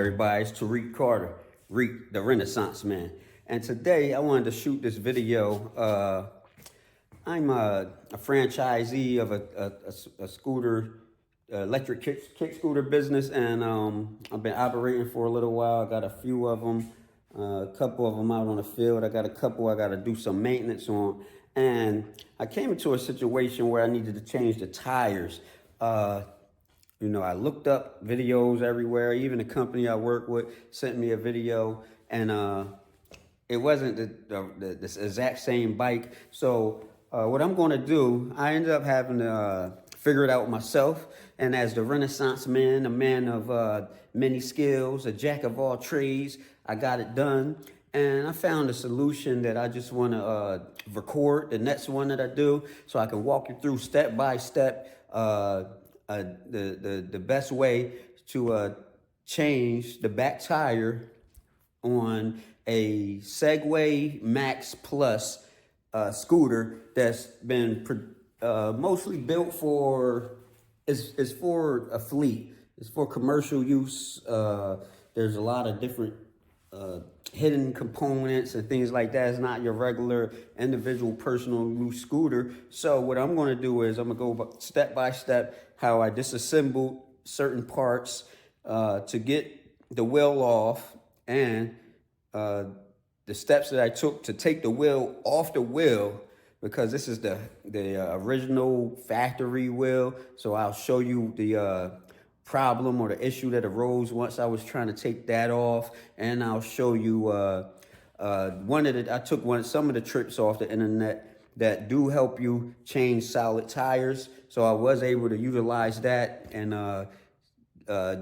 everybody? It's Tariq Carter, Reek, the Renaissance Man. And today I wanted to shoot this video. I'm a franchisee of a scooter, electric kick scooter business, and I've been operating for a little while. I got a few of them, a couple of them out on the field. I got a couple I got to do some maintenance on. And I came into a situation where I needed to change the tires. I looked up videos everywhere. Even the company I work with sent me a video, and it wasn't the exact same bike. So what I'm going to do, I ended up having to figure it out myself. And as the Renaissance Man, a man of many skills, a jack of all trades, I got it done. And I found a solution that I just want to record the next one that I do, so I can walk you through step by step the best way to change the back tire on a Segway Max Plus scooter that's been mostly built for, it's for a fleet. It's for commercial use. There's a lot of different hidden components and things like that. It's not your regular individual personal use scooter. So what I'm going to do is I'm going to go step by step how I disassembled certain parts to get the wheel off, and the steps that I took to take the wheel off the wheel, because this is the original factory wheel. So I'll show you the problem or the issue that arose once I was trying to take that off, and I'll show you I took some of the tricks off the internet that do help you change solid tires. So I was able to utilize that and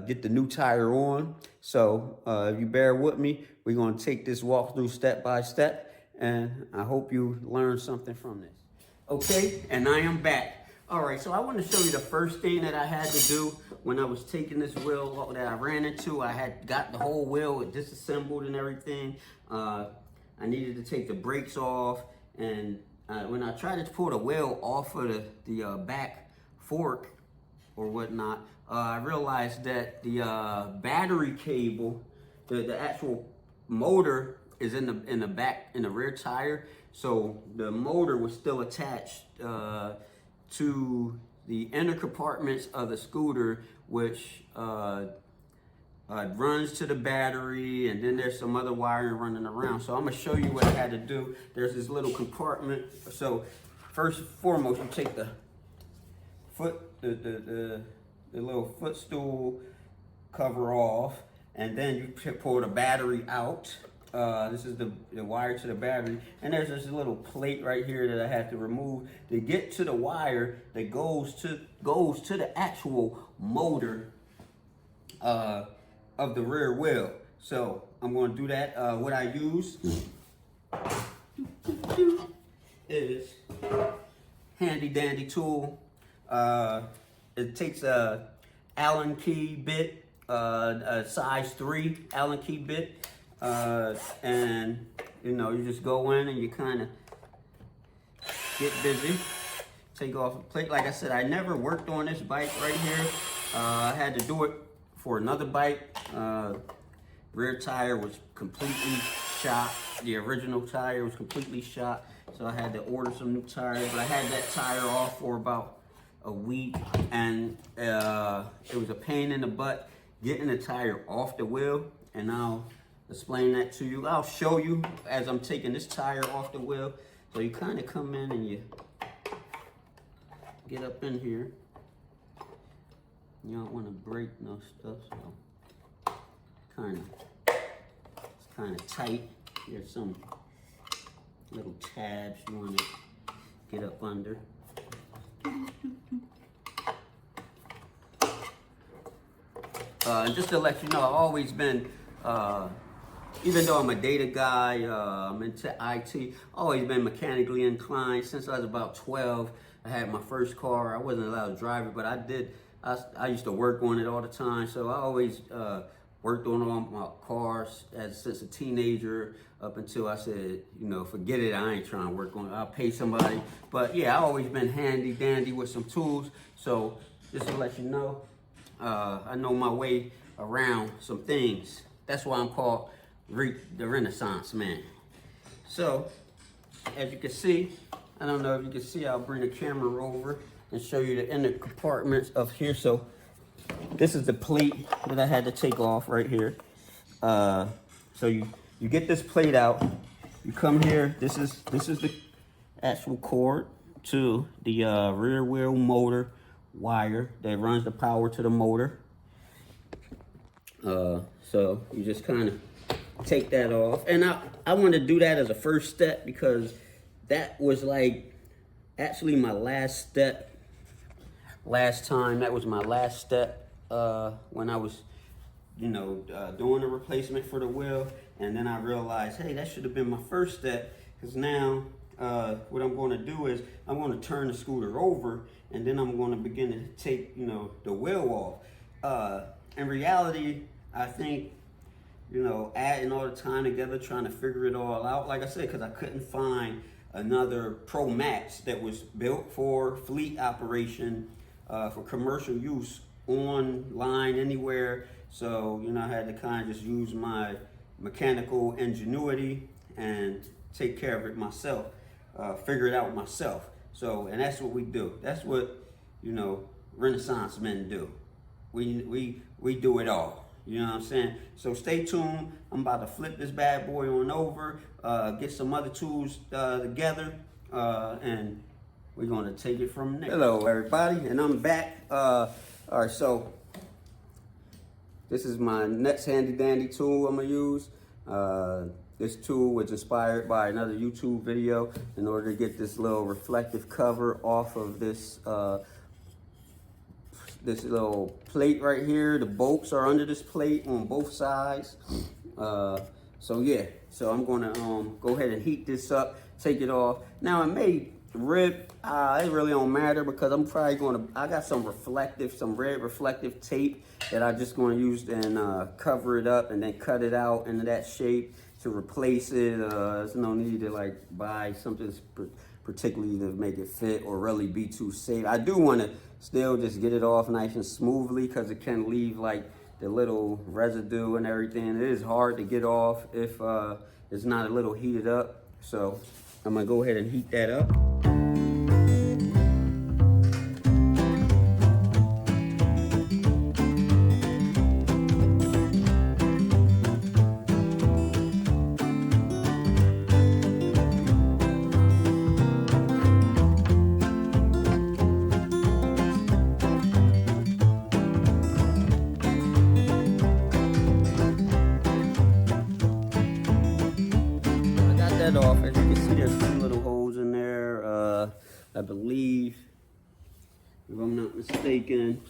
get the new tire on. So if you bear with me, we're going to take this walkthrough step by step, and I hope you learn something from this. Okay, and I am back. All right, so I want to show you the first thing that I had to do when I was taking this wheel that I ran into. I had got the whole wheel disassembled and everything. I needed to take the brakes off, and when I tried to pull the wheel off of the back fork or whatnot, I realized that the battery cable, the actual motor is in the back, in the rear tire. So the motor was still attached to the inner compartments of the scooter, which runs to the battery, and then there's some other wiring running around. So I'm gonna show you what I had to do. There's this little compartment. So first and foremost, you take the little footstool cover off, and then you pull the battery out. This is the wire to the battery, and there's this little plate right here that I had to remove to get to the wire that goes to the actual motor of the rear wheel. So I'm going to do that. What I use is handy dandy tool. It takes a Allen key bit, a size 3 Allen key bit. And you just go in and you kind of get busy, take off a plate. Like I said, I never worked on this bike right here. I had to do it for another bike. Rear tire was completely shot. The original tire was completely shot, so I had to order some new tires. But I had that tire off for about a week, and it was a pain in the butt getting the tire off the wheel. And I'll explain that to you. I'll show you as I'm taking this tire off the wheel. So you kind of come in and you get up in here. You don't want to break no stuff, so it's kind of tight. There's some little tabs you want to get up under. And just to let you know, I've always been, even though I'm a data guy, I'm into IT, always been mechanically inclined. Since I was about 12, I had my first car. I wasn't allowed to drive it, but I used to work on it all the time. So I always worked on all my cars since a teenager, up until I said, forget it, I ain't trying to work on it. I'll pay somebody. But yeah, I've always been handy dandy with some tools. So just to let you know, I know my way around some things. That's why I'm called the Renaissance Man. So, as you can see, I don't know if you can see, I'll bring the camera over and show you the inner compartments of here. So, this is the plate that I had to take off right here. So you get this plate out, you come here, this is the actual cord to the rear wheel motor wire that runs the power to the motor. So you just kind of take that off. And I want to do that as a first step because that was like actually my last step. Last time, that was my last step when I was, you know, doing the replacement for the wheel. And then I realized, hey, that should have been my first step, because now what I'm going to do is I'm going to turn the scooter over, and then I'm going to begin to take, you know, the wheel off. In reality, I think, you know, adding all the time together, trying to figure it all out, like I said, because I couldn't find another Pro Max that was built for fleet operation, for commercial use online anywhere. So, you know, I had to kind of just use my mechanical ingenuity and take care of it myself, figure it out myself. So, and that's what we do. That's what, you know, Renaissance men do. We do it all. You know what I'm saying? So stay tuned. I'm about to flip this bad boy on over, get some other tools together, and we're gonna take it from there. Hello, everybody, and I'm back. All right, so this is my next handy dandy tool I'm gonna use. This tool was inspired by another YouTube video in order to get this little reflective cover off of this this little plate right here. The bolts are under this plate on both sides. So yeah, so I'm gonna go ahead and heat this up, take it off. Now it may rip, it really don't matter because I'm probably gonna, I got some red reflective tape that I'm just gonna use and cover it up and then cut it out into that shape to replace it. There's no need to like buy something particularly to make it fit or really be too safe. I do wanna still just get it off nice and smoothly because it can leave like the little residue and everything. It is hard to get off if it's not a little heated up. So I'm gonna go ahead and heat that up. Off. As you can see, there's two little holes in there. I believe, if I'm not mistaken,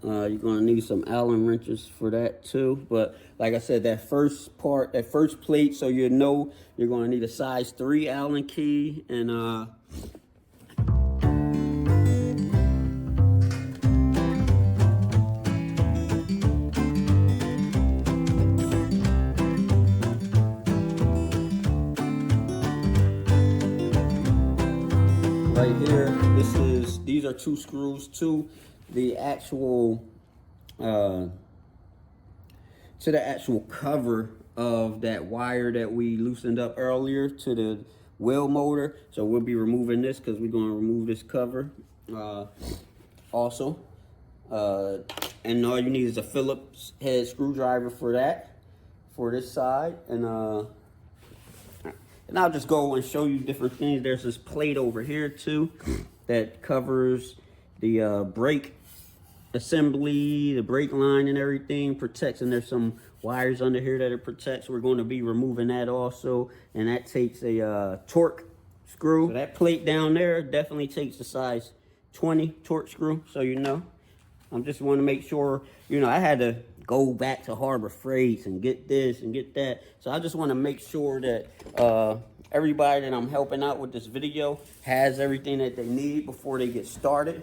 you're gonna need some Allen wrenches for that too. But like I said, that first part, that first plate, so you know you're gonna need a size 3 Allen key and right here, these are 2 screws to the actual cover of that wire that we loosened up earlier to the wheel motor. So we'll be removing this because we're going to remove this cover also. And all you need is a Phillips head screwdriver for that, for this side. And I'll just go and show you different things. There's this plate over here too that covers the brake assembly, the brake line and everything, protects, and there's some wires under here that it protects. We're going to be removing that also, and that takes a torque screw. So that plate down there definitely takes a size 20 torque screw, so you know. I just want to make sure, you know, I had to go back to Harbor Freights and get this and get that. So I just want to make sure that everybody that I'm helping out with this video has everything that they need before they get started.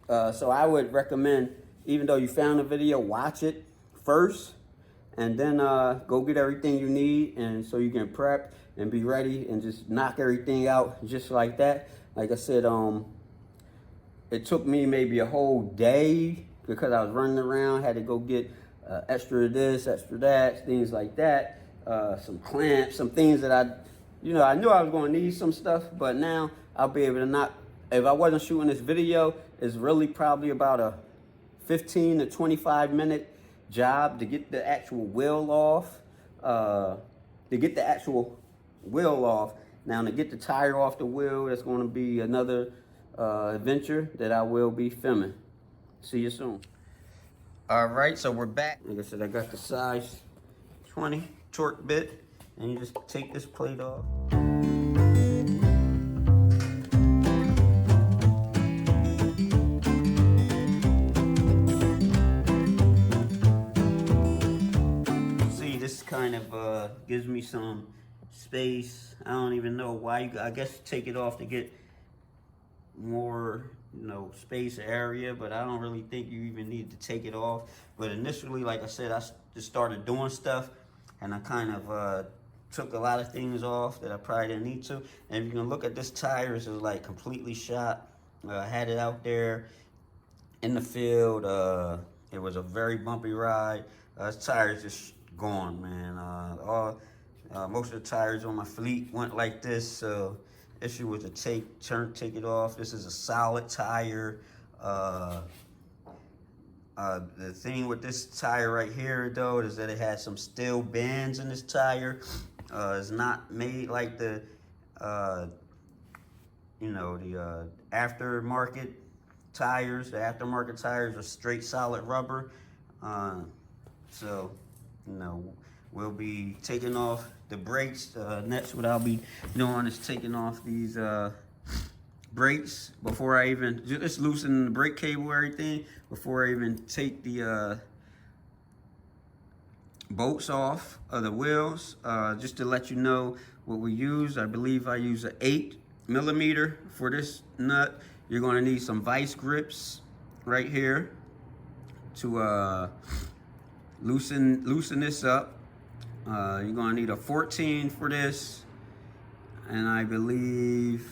So I would recommend, even though you found the video, watch it first and then go get everything you need, and so you can prep and be ready and just knock everything out just like that. Like I said, it took me maybe a whole day because I was running around, had to go get extra this, extra that, things like that. Some clamps, some things that I knew I was going to need some stuff, but now I'll be able to not, if I wasn't shooting this video, it's really probably about a 15 to 25 minute job to get the actual wheel off. Now to get the tire off the wheel, that's going to be another adventure that I will be filming. See you soon. All right, so we're back. Like I said, I got the size 20 torque bit, and you just take this plate off. See, this kind of gives me some space. I don't even know why. I guess take it off to get more, space area, but I don't really think you even need to take it off. But initially, like I said, I just started doing stuff, and I kind of took a lot of things off that I probably didn't need to. And if you can look at this tire, it's like completely shot. I had it out there in the field. It was a very bumpy ride. This tire is just gone, man. Most of the tires on my fleet went like this, so issue was to take it off. This is a solid tire. The thing with this tire right here, though, is that it has some steel bands in this tire. It's not made like the aftermarket tires. The aftermarket tires are straight solid rubber. So, we'll be taking off the brakes. Next, what I'll be doing is taking off these brakes before I even just loosen the brake cable, everything, before I even take the bolts off of the wheels. Just to let you know what we use. I believe I use an 8mm for this nut. You're going to need some vice grips right here to loosen this up. You're going to need a 14 for this, and I believe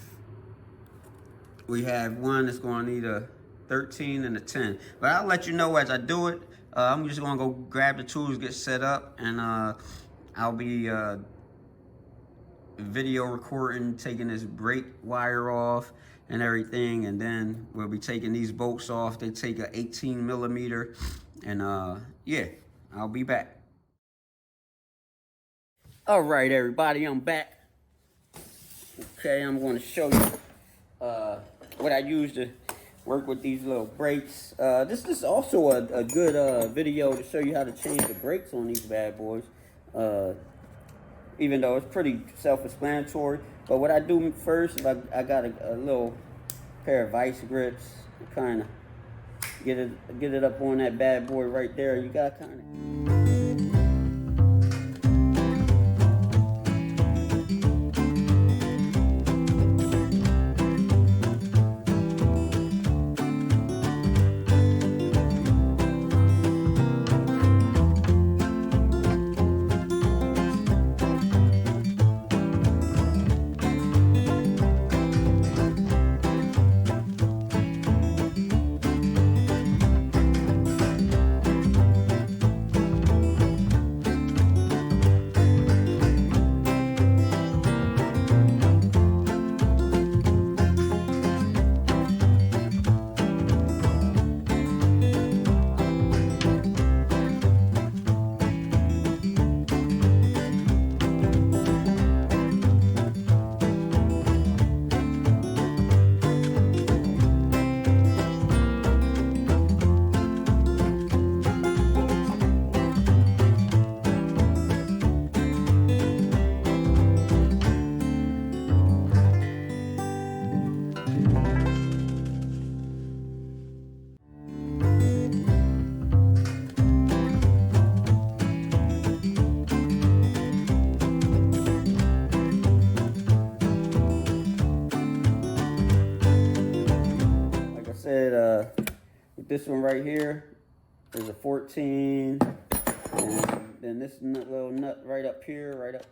we have one that's going to need a 13 and a 10. But I'll let you know as I do it. I'm just going to go grab the tools, get set up, and I'll be video recording, taking this brake wire off and everything, and then we'll be taking these bolts off. They take a 18mm, and yeah, I'll be back. All right, everybody, I'm back. Okay, I'm going to show you what I use to work with these little brakes. This is also a good video to show you how to change the brakes on these bad boys. Even though it's pretty self-explanatory. But what I do first is I got a little pair of vice grips. Kind of get it up on that bad boy right there. You got kind of... This one right here is a 14, and then this little nut right up here, right up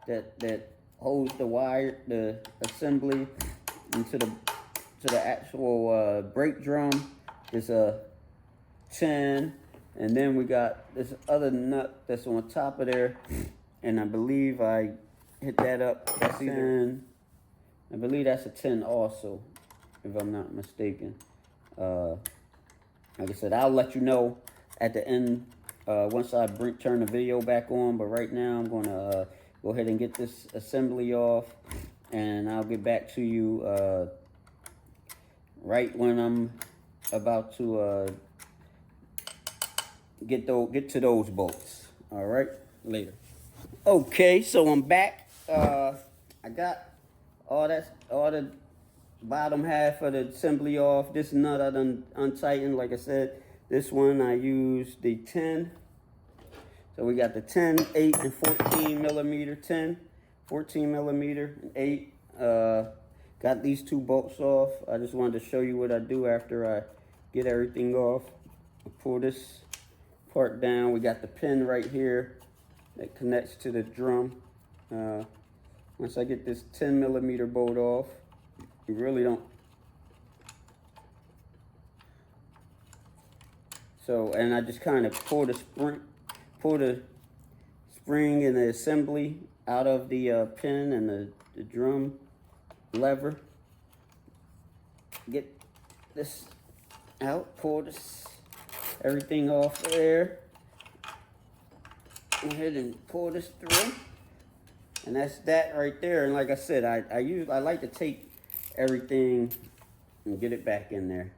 that holds the wire, the assembly into the actual brake drum is a 10, And then we got this other nut that's on top of there, and I believe I hit that up. That's either, I believe that's a 10 also, if I'm not mistaken. Like I said, I'll let you know at the end once I turn the video back on. But right now, I'm going to go ahead and get this assembly off, and I'll get back to you right when I'm about to get to those bolts. All right, later. Okay, so I'm back. I got all the bottom half of the assembly off. This nut I done untightened. Like I said, this one I used the 10. So we got the 10, 8, and 14 millimeter. 10, 14 millimeter, and 8. Got these two bolts off. I just wanted to show you what I do after I get everything off. I pull this part down. We got the pin right here that connects to the drum. Once I get this 10 millimeter bolt off, you really don't. So, and I just kind of pull the spring and the assembly out of the pin and the drum lever. Get this out, pull everything off there. Go ahead and pull this through. And that's that right there. And like I said, I like to take everything and get it back in there.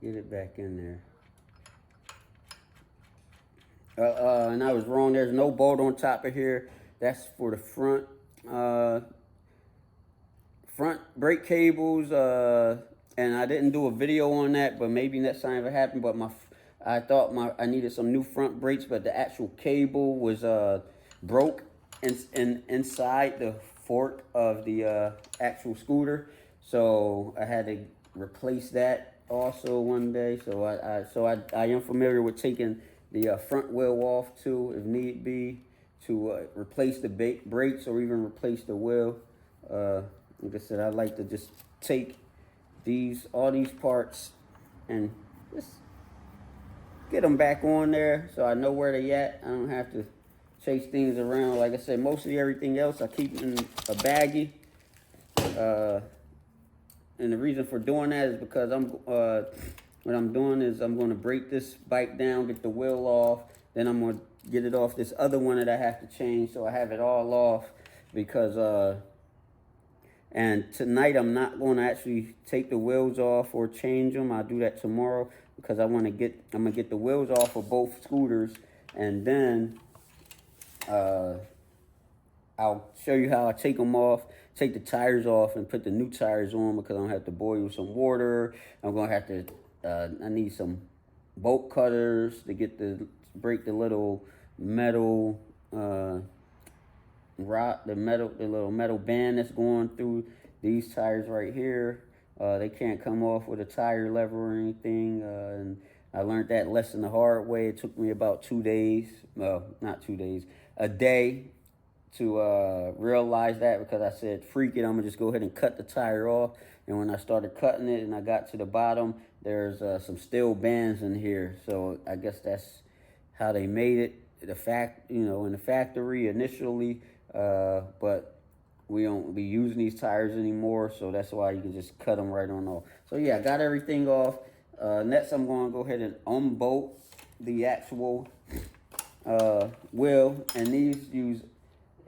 Get it back in there. And I was wrong. There's no bolt on top of here. That's for the front brake cables. And I didn't do a video on that, but maybe next time it happened. But I thought I needed some new front brakes, but the actual cable was broke inside the fork of the actual scooter, so I had to replace that also one day. So I am familiar with taking the front wheel off too, if need be, to replace the brakes or even replace the wheel. Like I said, I like to just take all these parts and just get them back on there so I know where they at. I don't have to chase things around. Like I said, mostly everything else I keep in a baggie. And the reason for doing that is because what I'm doing is I'm going to break this bike down, get the wheel off, then I'm going to get it off this other one that I have to change, so I have it all off. Because and tonight I'm not going to actually take the wheels off or change them. I'll do that tomorrow, because I'm gonna get the wheels off of both scooters, and then I'll show you how I take them off, take the tires off, and put the new tires on, because I'm gonna have to boil some water. I'm gonna have to I need some bolt cutters to break the little metal the little metal band that's going through these tires right here. They can't come off with a tire lever or anything. And I learned that lesson the hard way. It took me about 2 days. Well, not 2 days, a day to realize that, because I said, freak it, I'm gonna just go ahead and cut the tire off. And when I started cutting it and I got to the bottom, there's some steel bands in here. So I guess that's how they made it. In the factory initially, but we don't be using these tires anymore, so that's why you can just cut them right on off. So yeah, I got everything off. Next, I'm going to go ahead and unbolt the actual wheel, and these use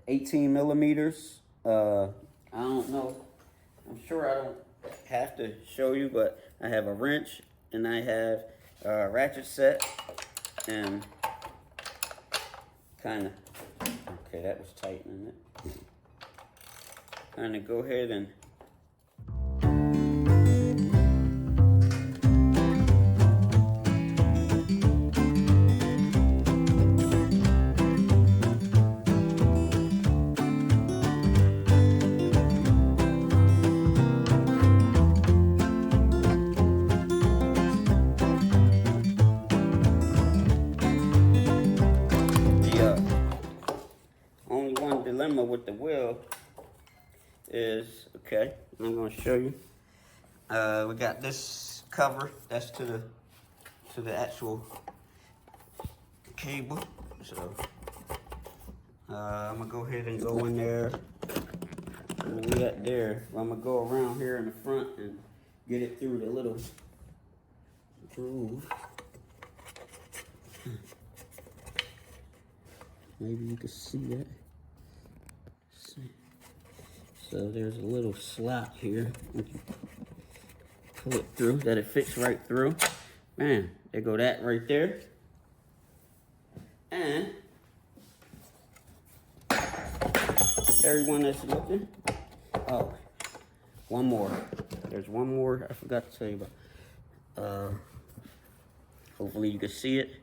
18 millimeters. I don't know. I'm sure I don't have to show you, but I have a wrench and I have a ratchet set, and kind of, okay, that was tightening it. Kind of go ahead and only one dilemma with the wheel is, okay, I'm going to show you. We got this cover, that's to the to the actual cable. So I'm gonna go ahead and go in there. Where we at there? I'm gonna go around here in the front and get it through the little groove. Maybe you can see that. So there's a little slot here. Pull it through, that it fits right through. Man, there go that right there. And everyone that's looking, oh, one more. There's one more I forgot to tell you about. Hopefully you can see it.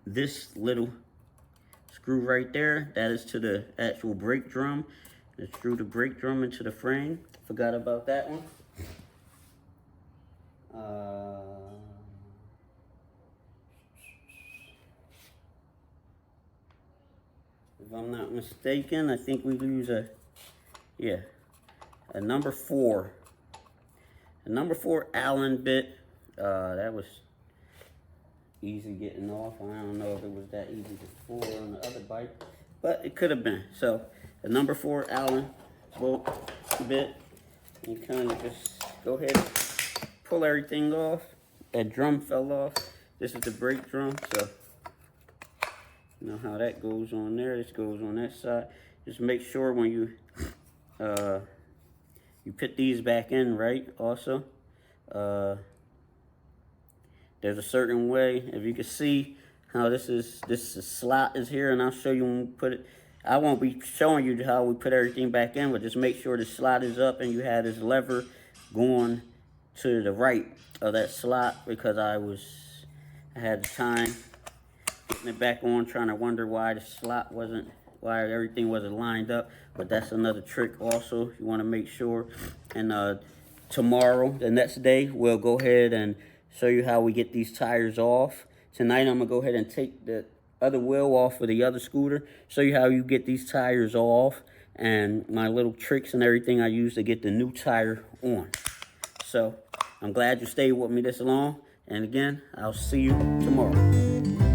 This little screw right there, that is to the actual brake drum. And screw the brake drum into the frame. Forgot about that one. If I'm not mistaken, I think we use a number 4. A number 4 Allen bit. That was easy getting off. I don't know if it was that easy before on the other bike, but it could have been. So a number 4 Allen bolt bit. You kind of just go ahead and pull everything off. That drum fell off. This is the brake drum, so you know how that goes on there. This goes on that side. Just make sure when you you put these back in right also. There's a certain way. If you can see how this slot is here, and I'll show you when we put it. I won't be showing you how we put everything back in, but just make sure the slot is up and you have this lever going to the right of that slot, because I had time getting it back on, trying to wonder why the slot why everything wasn't lined up. But that's another trick also you want to make sure. And tomorrow, the next day, we'll go ahead and show you how we get these tires off. Tonight I'm gonna go ahead and take the other wheel off of the other scooter, show you how you get these tires off, and my little tricks and everything I use to get the new tire on. So I'm glad you stayed with me this long, and again, I'll see you tomorrow.